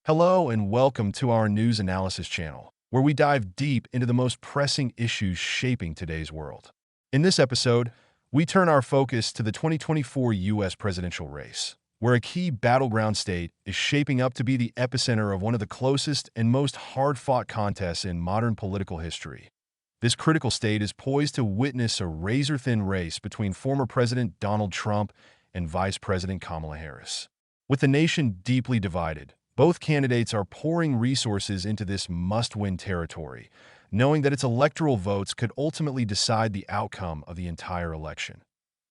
Hello and welcome to our news analysis channel, where we dive deep into the most pressing issues shaping today's world. In this episode, we turn our focus to the 2024 U.S. presidential race, where a key battleground state is shaping up to be the epicenter of one of the closest and most hard-fought contests in modern political history. This critical state is poised to witness a razor-thin race between former President Donald Trump and Vice President Kamala Harris. With the nation deeply divided, both candidates are pouring resources into this must-win territory, knowing that its electoral votes could ultimately decide the outcome of the entire election.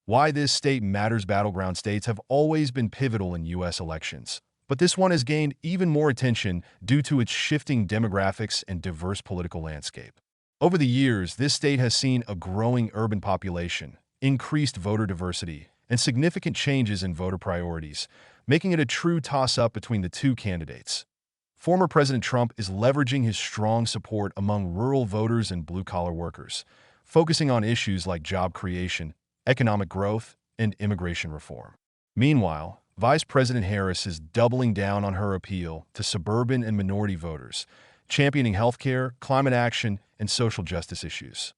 Why this state matters. Battleground states have always been pivotal in U.S. elections, but this one has gained even more attention due to its shifting demographics and diverse political landscape. Over the years, this state has seen a growing urban population, increased voter diversity, and significant changes in voter priorities, making it a true toss-up between the two candidates. Former President Trump is leveraging his strong support among rural voters and blue-collar workers, focusing on issues like job creation, economic growth, and immigration reform. Meanwhile, Vice President Harris is doubling down on her appeal to suburban and minority voters, championing healthcare, climate action, and social justice issues.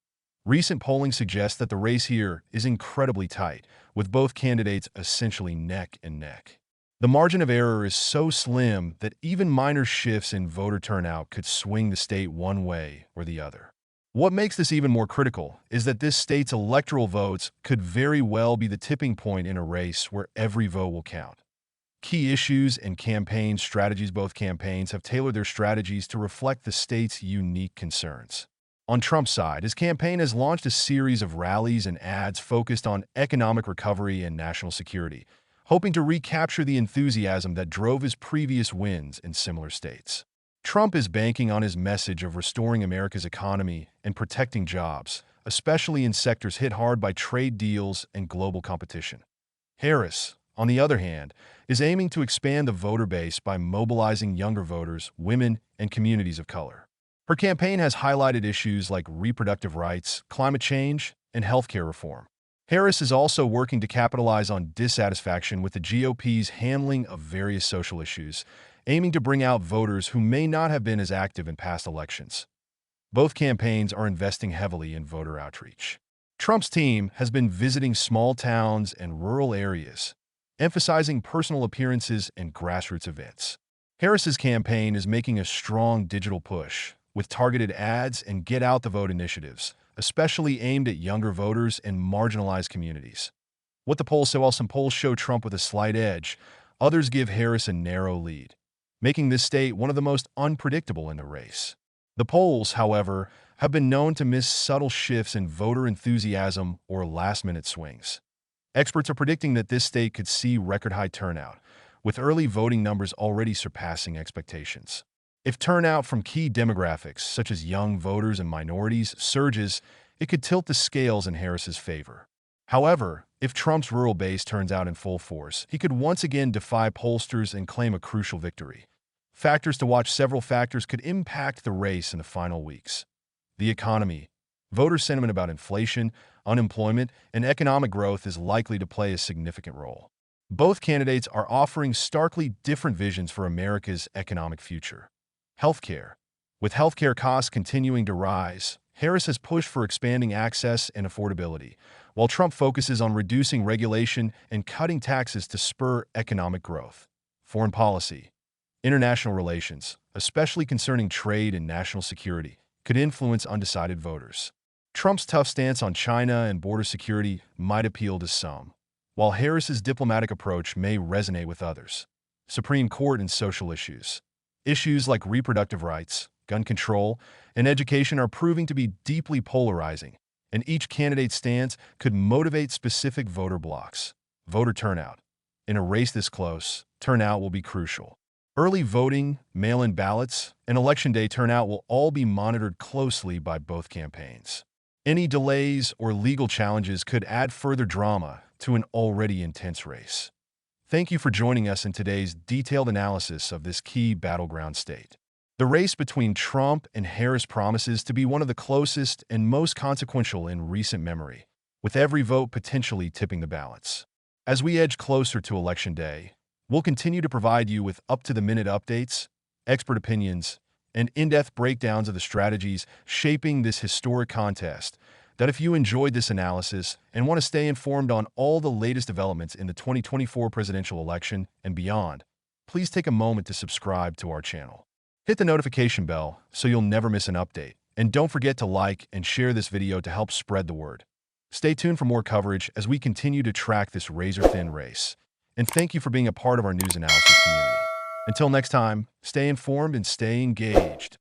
Recent polling suggests that the race here is incredibly tight, with both candidates essentially neck and neck. The margin of error is so slim that even minor shifts in voter turnout could swing the state one way or the other. What makes this even more critical is that this state's electoral votes could very well be the tipping point in a race where every vote will count. Key issues and campaign strategies. Both campaigns have tailored their strategies to reflect the state's unique concerns. On Trump's side, his campaign has launched a series of rallies and ads focused on economic recovery and national security, hoping to recapture the enthusiasm that drove his previous wins in similar states. Trump is banking on his message of restoring America's economy and protecting jobs, especially in sectors hit hard by trade deals and global competition. Harris, on the other hand, is aiming to expand the voter base by mobilizing younger voters, women, and communities of color. Her campaign has highlighted issues like reproductive rights, climate change, and healthcare reform. Harris is also working to capitalize on dissatisfaction with the GOP's handling of various social issues, aiming to bring out voters who may not have been as active in past elections. Both campaigns are investing heavily in voter outreach. Trump's team has been visiting small towns and rural areas, emphasizing personal appearances and grassroots events. Harris's campaign is making a strong digital push, with targeted ads and get-out-the-vote initiatives, especially aimed at younger voters and marginalized communities. What the polls say? While some polls show Trump with a slight edge, others give Harris a narrow lead, making this state one of the most unpredictable in the race. The polls, however, have been known to miss subtle shifts in voter enthusiasm or last-minute swings. Experts are predicting that this state could see record-high turnout, with early voting numbers already surpassing expectations. If turnout from key demographics, such as young voters and minorities, surges, it could tilt the scales in Harris's favor. However, if Trump's rural base turns out in full force, he could once again defy pollsters and claim a crucial victory. Factors to watch. Several factors could impact the race in the final weeks. The economy. Voter sentiment about inflation, unemployment, and economic growth is likely to play a significant role. Both candidates are offering starkly different visions for America's economic future. Healthcare. With healthcare costs continuing to rise, Harris has pushed for expanding access and affordability, while Trump focuses on reducing regulation and cutting taxes to spur economic growth. Foreign policy. International relations, especially concerning trade and national security, could influence undecided voters. Trump's tough stance on China and border security might appeal to some, while Harris's diplomatic approach may resonate with others. Supreme Court and social issues. Issues like reproductive rights, gun control, and education are proving to be deeply polarizing, and each candidate's stance could motivate specific voter blocs. Voter turnout. In a race this close, turnout will be crucial. Early voting, mail-in ballots, and Election Day turnout will all be monitored closely by both campaigns. Any delays or legal challenges could add further drama to an already intense race. Thank you for joining us in today's detailed analysis of this key battleground state. The race between Trump and Harris promises to be one of the closest and most consequential in recent memory, with every vote potentially tipping the balance. As we edge closer to Election Day, we'll continue to provide you with up-to-the-minute updates, expert opinions, and in-depth breakdowns of the strategies shaping this historic contest. That if you enjoyed this analysis and want to stay informed on all the latest developments in the 2024 presidential election and beyond, please take a moment to subscribe to our channel. Hit the notification bell so you'll never miss an update. And don't forget to like and share this video to help spread the word. Stay tuned for more coverage as we continue to track this razor-thin race. And thank you for being a part of our news analysis community. Until next time, stay informed and stay engaged.